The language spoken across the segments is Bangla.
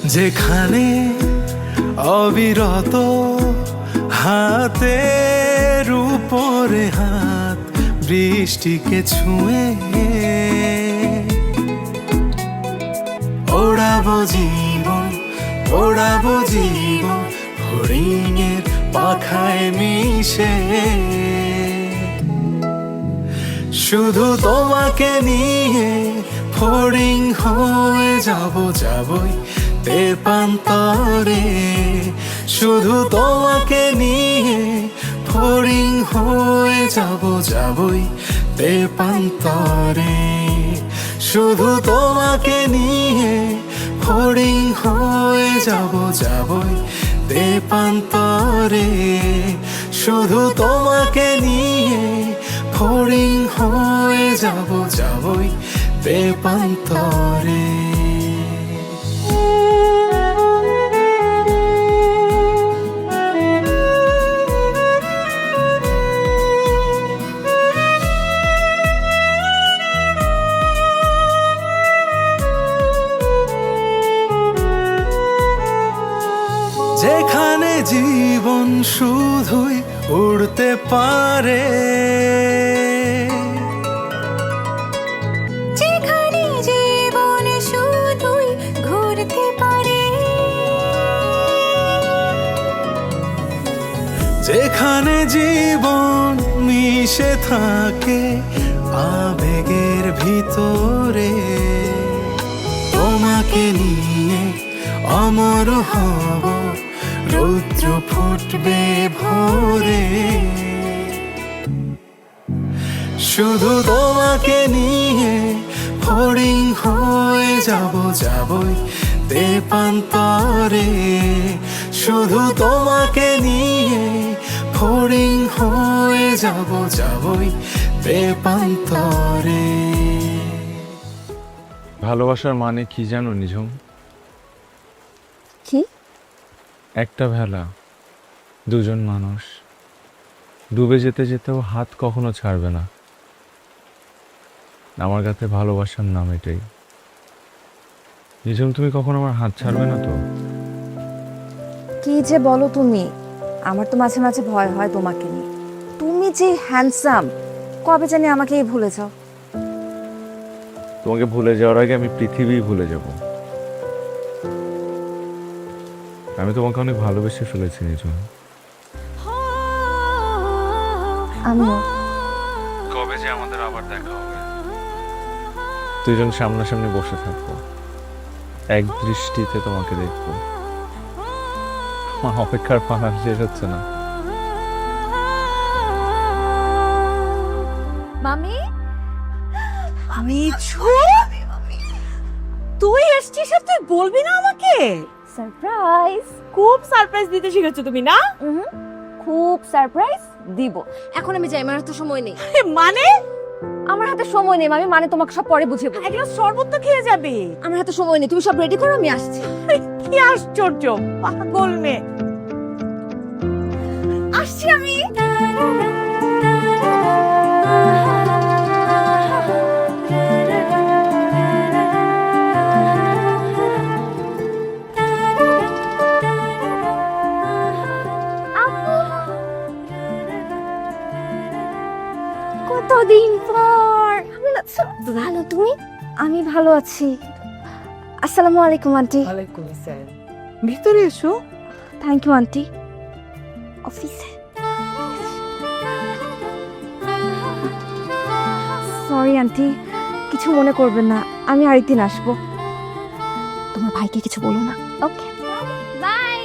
যেখানে অবিরত হাতের উপরে হাত বৃষ্টিকে ছুঁয়ে ওড়াবো জীবন ওড়াবো জীবন হরিণের পাখায় মিশে শুধু তোমাকে নিয়ে ফড়িং হয়ে যাবই তেপান্তরে শুধু তোমাকে নিয়ে ফড়িং হয়ে যাবই তেপান্তরে শুধু তোমাকে নিয়ে ফড়িং হয়ে যাবই তেপান্তরে শুধু তোমাকে নিয়ে ফড়িং হয়ে যাবই তেপান্তরে যেখানে জীবন শুধুই উড়তে পারে যেখানে জীবন শুধুই ঘুরতে পারে যেখানে জীবন মিশে থাকে আবেগের ভিতরে তোমাকে নিয়ে অমর হব রৌদ্র ফুটবে ভোরে শুধু তোমাকে নিয়ে ফড়িং হয়ে যাবই তেপান্তরে শুধু তোমাকে নিয়ে ফড়িং হয়ে যাবই তেপান্তরে ভালোবাসার মানে কি জানো নিঝুম? কি? একটা ভেলা, দুজন মানুষ ডুবে যেতে যেতেও হাত কখনো ছাড়বে না। আমার কাছে ভালোবাসার নাম এটাই। নিঝুম, তুমি কখনো আমার হাত ছাড়বে না তো? কি যে বলো তুমি, আমার তো মাঝে মাঝে ভয় হয় তোমাকে নিয়ে। তুমি যে হ্যান্ডসাম, কবে জানি আমাকে ভুলে যাও। তোমাকে ভুলে যাওয়ার আগে আমি পৃথিবী ভুলে যাব। আমি তোমাকে অনেক ভালোবেসে ফেলেছি নিঝুম। আমিও। কবে যে আমাদের আবার দেখা হবে, দুজন সামনাসামনি বসে থাকবো, এক দৃষ্টিতে তোমাকে দেখবো। আমার অপেক্ষার পালা শেষ হচ্ছে না। মামি, মিঠু, তুই এসছিস আর তুই বলবি না আমাকে? সারপ্রাইজ। খুব সারপ্রাইজ দিতে শিখেছো তুমি না? খুব সারপ্রাইজ দিব। এখন আমি যাই, আমার হাতে সময় নেই। মানে আমার হাতে সময় নেই মামি, মানে তোমাকে সব পরে বুঝিয়ে বলবো। এক গ্লাস শরবত তো খেয়ে যাবে। আমার হাতে সময় নেই, তুমি সব রেডি করো, আমি আসছি। কি আশ্চর্য, পাগল মেয়ে। আসছি আমি। কতদিন পর। ভালো, তুমি? আমি ভালো আছি। আসসালামু আলাইকুম আন্টি। ওয়ালাইকুম আসসালাম। ভিতরে এসো। Thank you aunty. অফিসে সরি আন্টি, কিছু মনে করবেন না, আমি আরেকদিন আসবো। তোমার ভাইকে কিছু বলো না। ওকে, বাই।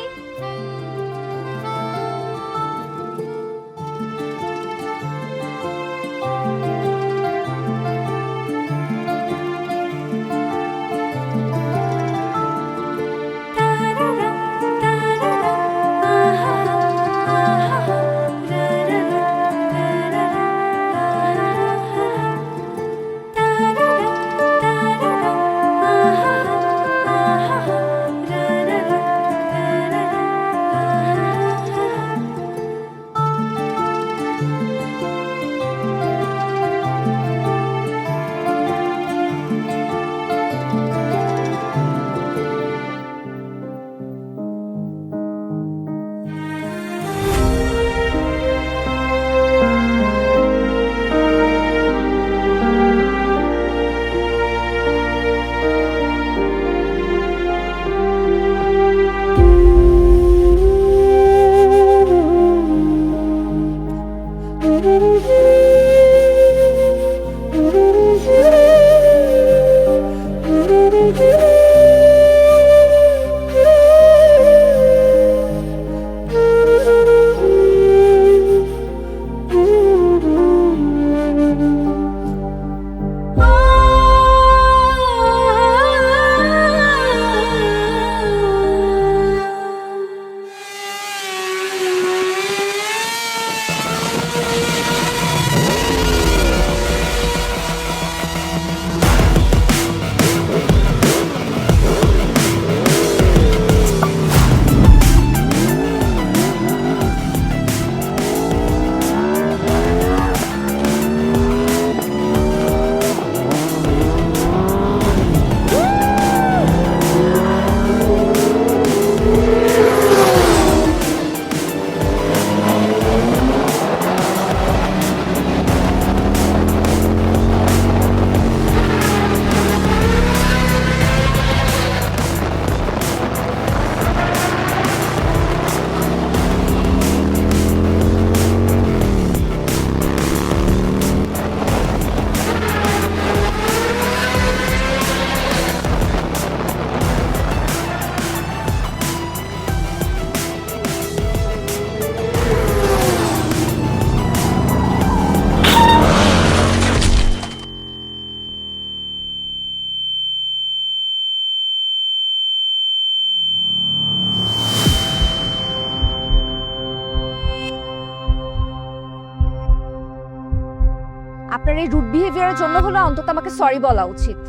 এই রুড বিহেভিয়ারের জন্য হলো অন্তত আমাকে সরি বলা উচিত।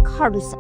খারুসা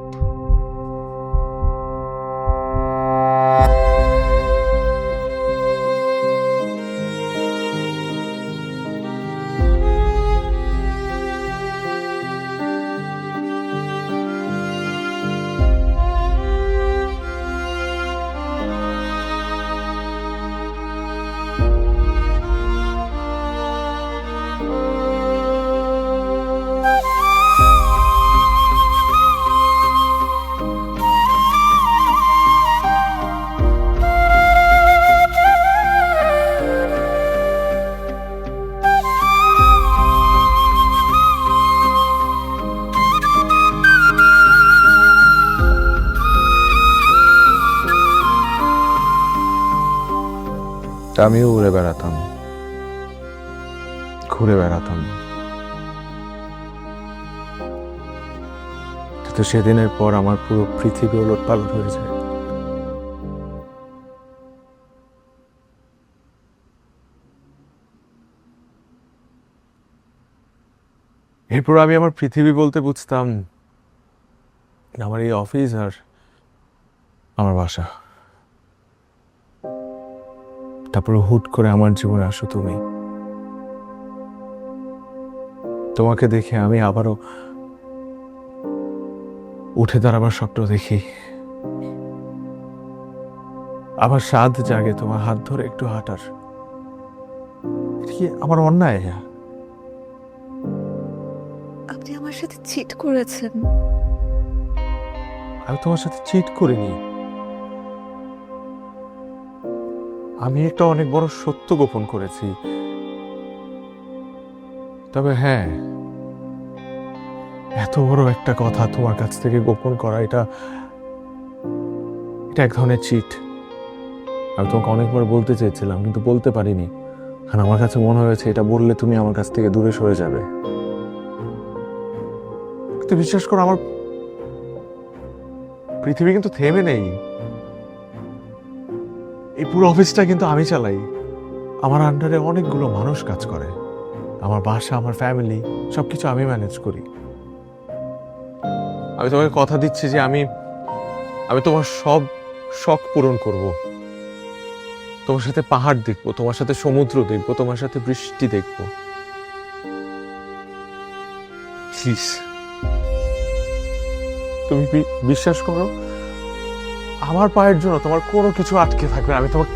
আমিও উড়ে বেড়াতাম, ঘুরে বেড়াতাম, কিন্তু সেদিনের পর আমার পুরো পৃথিবী ওলটপালট হয়ে যায়। এরপর আমি আমার পৃথিবী বলতে বুঝতাম আমার এই অফিস আর আমার বাসা। তারপরে হুট করে আমার জীবনে আসো তুমি। তোমাকে দেখে আমি আবারও উঠে দাঁড়াবার স্বপ্ন দেখি, আবার স্বাদ জাগে তোমার হাত ধরে একটু হাঁটার। এটা কি আমার অন্যায়? আপনি আমার সাথে চিট করেছেন। আমি তোমার সাথে চিট করিনি, আমি একটা অনেক বড় সত্য গোপন করেছি। তবে হ্যাঁ, এত বড় একটা কথা তোমার কাছ থেকে গোপন করা, এটা এক ধরনের চিট। আমি তোমাকে অনেকবার বলতে চেয়েছিলাম কিন্তু বলতে পারিনি, কারণ আমার কাছে মনে হয়েছে এটা বললে তুমি আমার কাছ থেকে দূরে সরে যাবে। কিন্তু বিশ্বাস করো, আমার পৃথিবী কিন্তু থেমে নেই। এই পুরো অফিসটা কিন্তু আমি চালাই, আমার আন্ডারে অনেকগুলো মানুষ কাজ করে, আমার বাসা, আমার ফ্যামিলি, সবকিছু আমি ম্যানেজ করি। আমি তোমাকে কথা দিচ্ছি যে আমি তোমার সব শখ পূরণ করব। তোমার সাথে পাহাড় দেখবো, তোমার সাথে সমুদ্র দেখবো, তোমার সাথে বৃষ্টি দেখবো। প্লিজ তুমি বিশ্বাস করো, আমার পায়ের জন্য তোমার কোনো কিছু আটকে থাকবে। আমি তোমার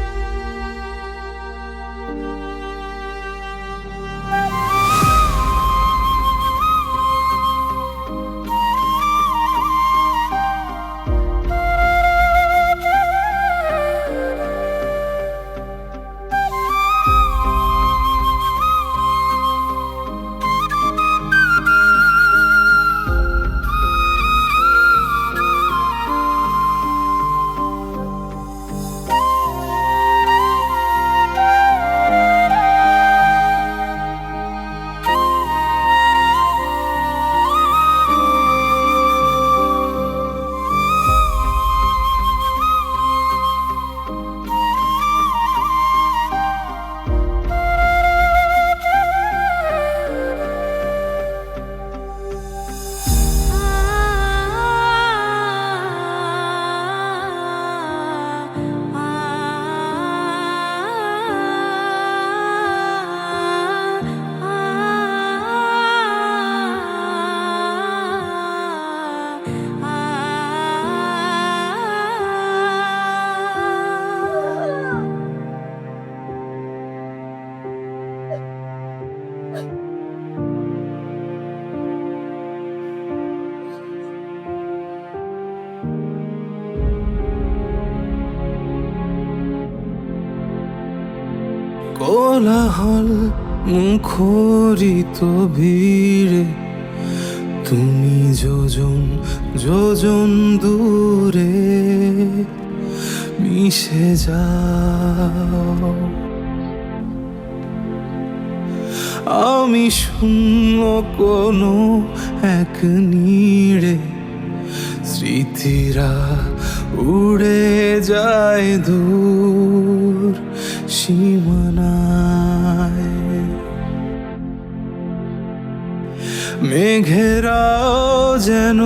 কোলাহল মুখরিত ভিড়ে তুমি যোজন যোজন দূরে মিশে যাও। আমি শূন্য কোনো এক নীড়ে, স্মৃতিরা উড়ে যায় দূর সীমানা। মেঘেরাও যেন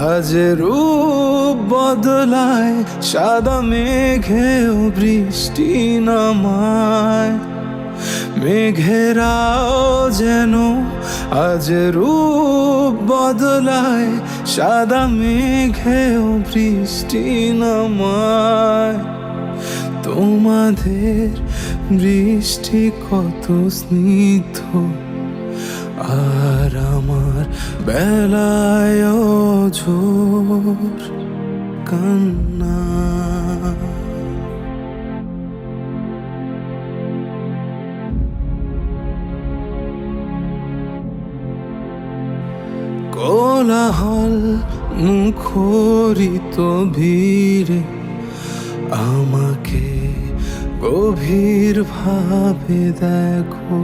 আজ রূপ বদলায়, সাদা মেঘেও বৃষ্টি নামায়। মেঘেরাও যেন আজ রূপ বদলায়, সাদা মেঘেও বৃষ্টি নামায়। তোমাদের বৃষ্টি কত স্নিগ্ধ, আর আমার বেলায় অঝোর কান্না। কোলাহল মুখরিত ভিড়ে আমাকে গভীর ভাবে দেখো।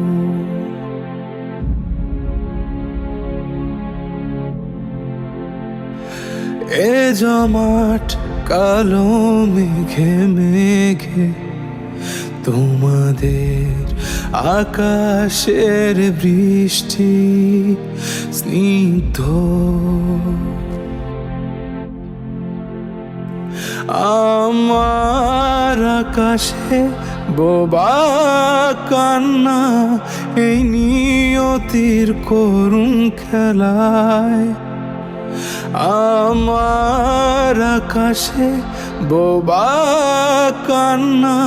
এ জমাট কালো মেঘে মেঘে তোমাদের আকাশের বৃষ্টি স্নিগ্ধ। আমার আকাশে বোবা কান্না, এই নিয়তির করুণ খেলায়। আমার আকাশে বোবা কান্না,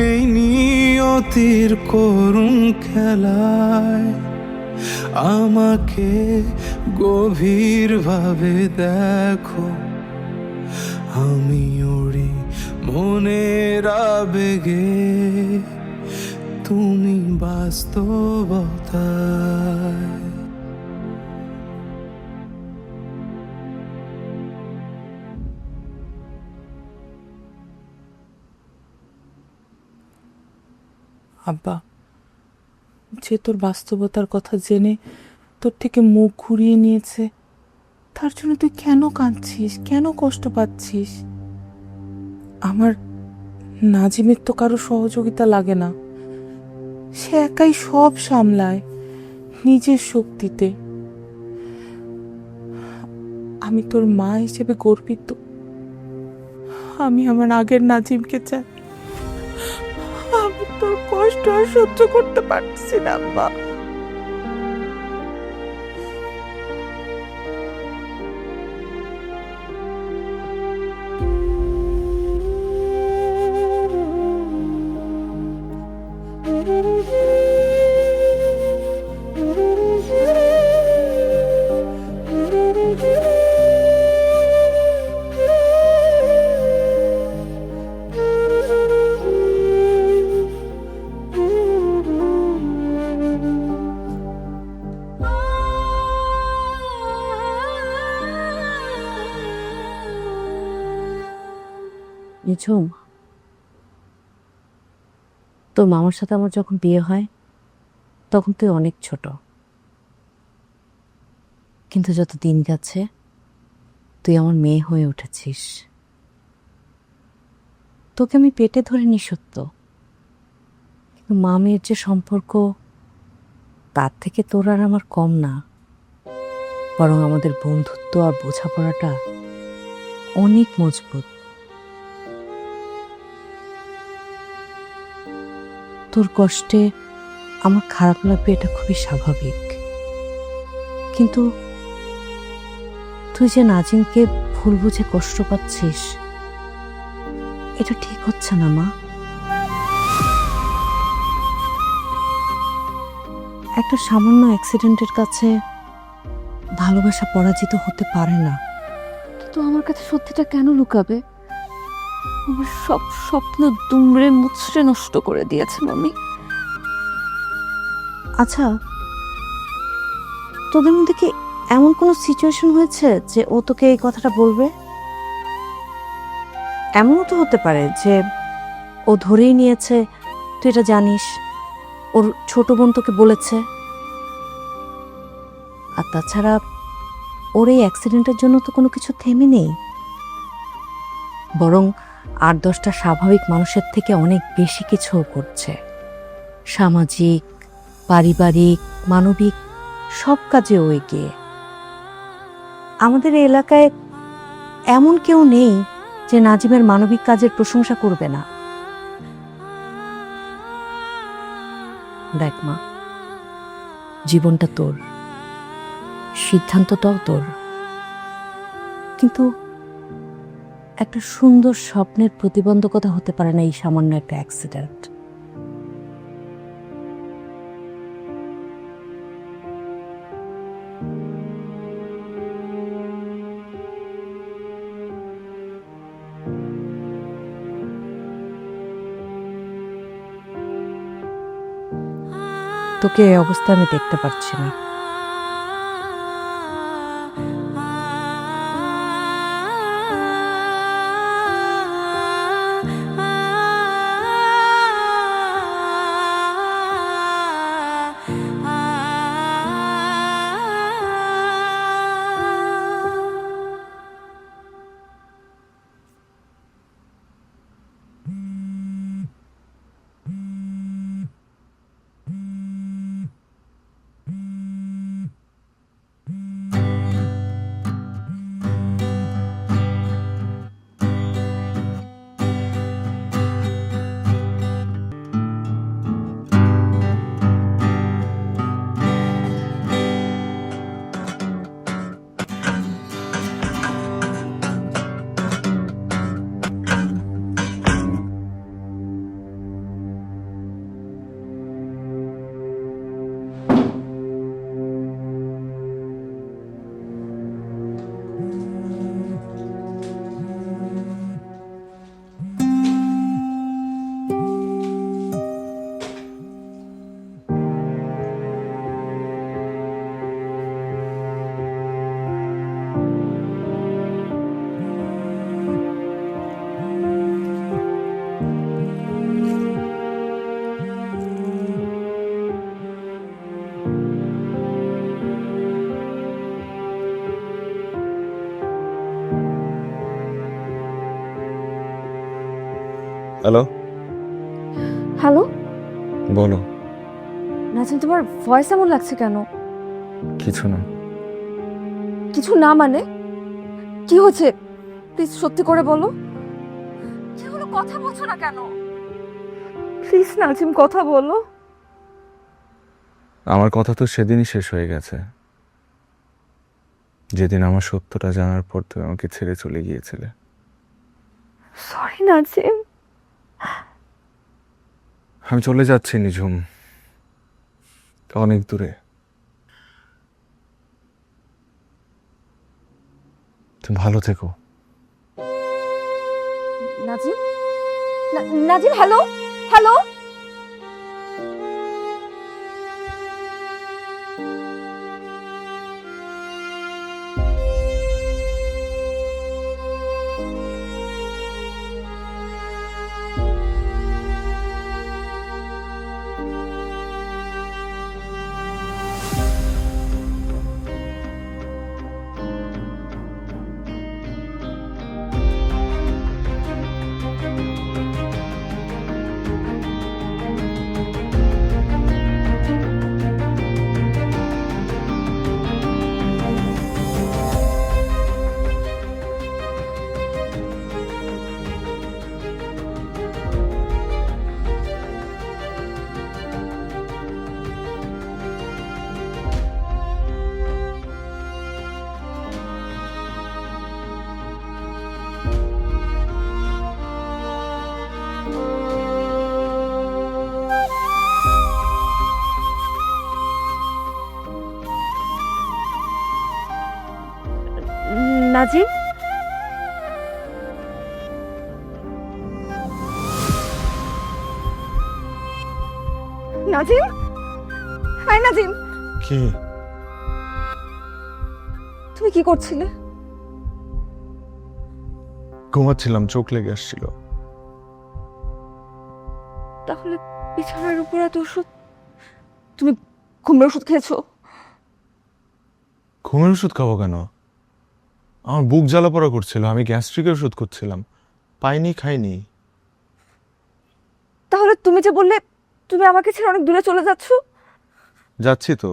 এই নিয়তির করুণ খেলায়। আমাকে গভীরভাবে দেখো, আমি উড়ি মনের আবেগে, তুমি বাস্তবতায়। আব্বা, যে তোর বাস্তবতার কথা জেনে তোর থেকে মুখ ঘুরিয়ে নিয়েছে, তার জন্য তুই কেন কাঁদছিস, কেন কষ্ট পাচ্ছিস? আমার নাজিমের তো কারো সহযোগিতা লাগে না, সে একাই সব সামলায় নিজের শক্তিতে। আমি তোর মা হিসেবে গর্বিত। আমি আমার আগের নাজিমকে চাই। আমি তোর কষ্ট আর সহ্য করতে পারছি না আব্বা। নিঝুম, তোর মামার সাথে আমার যখন বিয়ে হয় তখন তুই অনেক ছোট, কিন্তু যত দিন যাচ্ছে তুই আমার মেয়ে হয়ে উঠেছিস। তোকে আমি পেটে ধরিনি সত্য, কিন্তু মা মেয়ের যে সম্পর্ক, তার থেকে তোর আর আমার কম না, বরং আমাদের বন্ধুত্ব আর বোঝাপড়াটা অনেক মজবুত। তোর কষ্টে আমার খারাপ লাগবে, এটা খুবই স্বাভাবিক, কিন্তু তুই যে নাজিমকে ভুল বুঝে কষ্ট পাচ্ছিস, এটা ঠিক হচ্ছে না মা। একটা সামান্য অ্যাক্সিডেন্টের কাছে ভালোবাসা পরাজিত হতে পারে না। কিন্তু আমার কাছে সত্যিটা কেন লুকাবে? আমার সব স্বপ্ন দুমড়ে মুচড়ে নষ্ট করে দিয়েছে মামি। আচ্ছা, তোদের মধ্যে কি এমন কোনো সিচুয়েশন হয়েছে যে ও তোকে এই কথাটা বলবে? এমনও তো হতে পারে যে ও ধরেই নিয়েছে তুই এটা জানিস, ওর ছোট বোন তোকে বলেছে। আর তাছাড়া ওর এই অ্যাক্সিডেন্টের জন্য তো কোনো কিছু থেমে নেই, বরং ৮-১০টা স্বাভাবিক মানুষের থেকে অনেক বেশি কিছুও করছে। সামাজিক, পারিবারিক, মানবিক সব কাজে ও এগিয়ে। আমাদের এই এলাকায় এমন কেউ নেই যে নাজিমের মানবিক কাজের প্রশংসা করবে না। দেখ মা, জীবনটা তোর, সিদ্ধান্তটাও তোর, কিন্তু একটা সুন্দর স্বপ্নের প্রতিবন্ধকতা হতে পারে না এই সামান্য একটা অ্যাক্সিডেন্ট। তোকে এই অবস্থা আমি দেখতে পাচ্ছি না। হ্যালো, হ্যালো বলো। নাজিম, তোমার ভয়েস এমন লাগছে কেন? কিছু না। কিছু না মানে কি হচ্ছে? প্লিজ সত্যি করে বলো। কি হলো? কথা বলছো না কেন? প্লিজ নাজিম, কথা বলো। আমার কথা তো সেদিনই শেষ হয়ে গেছে, যেদিন আমার সত্যটা জানার পর তুমি আমাকে ছেড়ে চলে গিয়েছিলে। সরি নাজিম। আমি চলে যাচ্ছি নিঝুম, অনেক দূরে। তুমি ভালো থেকো। Nazim, Nazim, hello hello. Nazim, Nazim, hi Nazim. কি? তুমি কি করছিলে? ঘুমাচ্ছিলাম, চোখ লেগে আসছিল। তাহলে বিছানার উপর এত ওষুধ? তুমি ঘুমের ওষুধ খেয়েছো? ঘুমের ওষুধ খাবো কেন? আমার বুক জ্বালা পড়া করছিল, আমি গ্যাস্ট্রিকের ওষুধ করছিলাম, পাইনি, খাইনি। তাহলে তুমি যে বললে তুমি আমাকে ছেড়ে অনেক দূরে চলে যাচ্ছ। যাচ্ছি তো,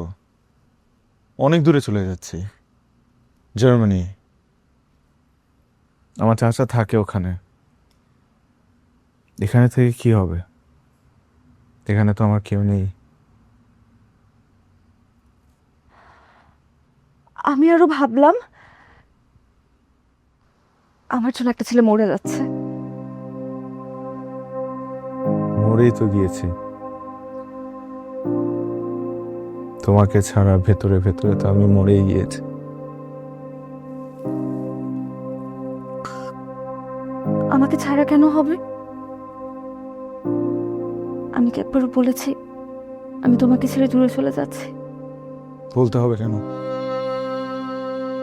অনেক দূরে চলে যাচ্ছি, জার্মানি। আমার চাচা থাকে ওখানে। এখানে থেকে কি হবে? এখানে তো আমার কেউ নেই। আমি আরো ভাবলাম আমার জন্য একটা ছেলে মরে যাচ্ছে। মরেই তো গিয়েছি। তোমাকে ছাড়া ভেতরে ভেতরে তো আমি মরেই গিয়েছি। আমাকে ছাড়া কেন হবে? আমি কি একবার বলেছি আমি তোমাকে ছেড়ে দূরে চলে যাচ্ছি? বলতে হবে কেন?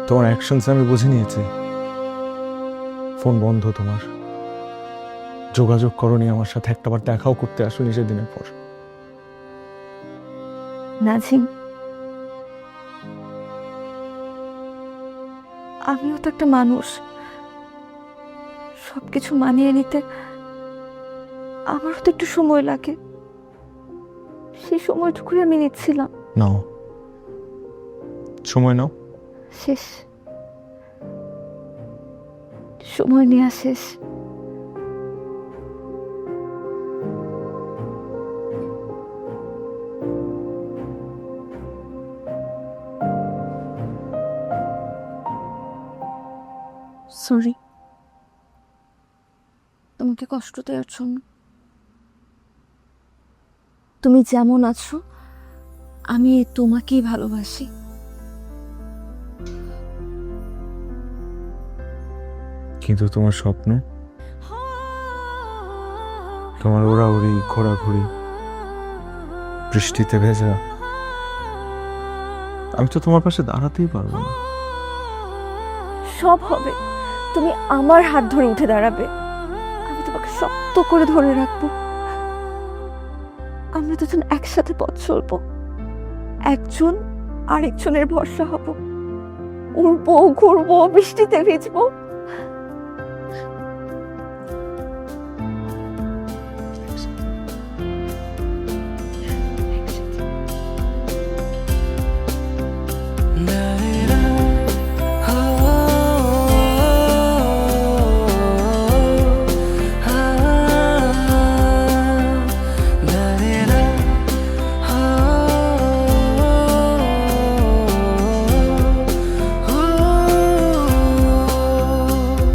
তোমার অ্যাকশনস আমি বুঝে নিয়েছি। ফোন বন্ধ তোমার, যোগাযোগ করনি আমার সাথে, একটাবার দেখাও করতে আসোনি সেদিনের পর। নাজিম, আমিও তো একটা মানুষ। সবকিছু মানিয়ে নিতে আমারও তো একটু সময় লাগে। সেই সময়টুকুই আমি নিচ্ছিলাম। নাও, সময় নাও। শেষ, সময় নেওয়া শেষ। সরি তোমাকে কষ্ট দেওয়ার জন্য। তুমি যেমন আছো আমি তোমাকেই ভালোবাসি। কিন্তু তোমার স্বপ্ন, তোমার ওড়াউড়ি, ঘোরাঘুরি, বৃষ্টিতে ভেজা, আমি তো তোমার পাশে দাঁড়াতেই পারবো না। সব হবে, তুমি আমার হাত ধরে উঠে দাঁড়াবে, আমি তোমাকে শক্ত করে ধরে রাখবো। আমরা দুজন একসাথে পথ চলবো, একজন আরেকজনের ভরসা হব, উড়বো, ঘুরবো, বৃষ্টিতে ভিজবো।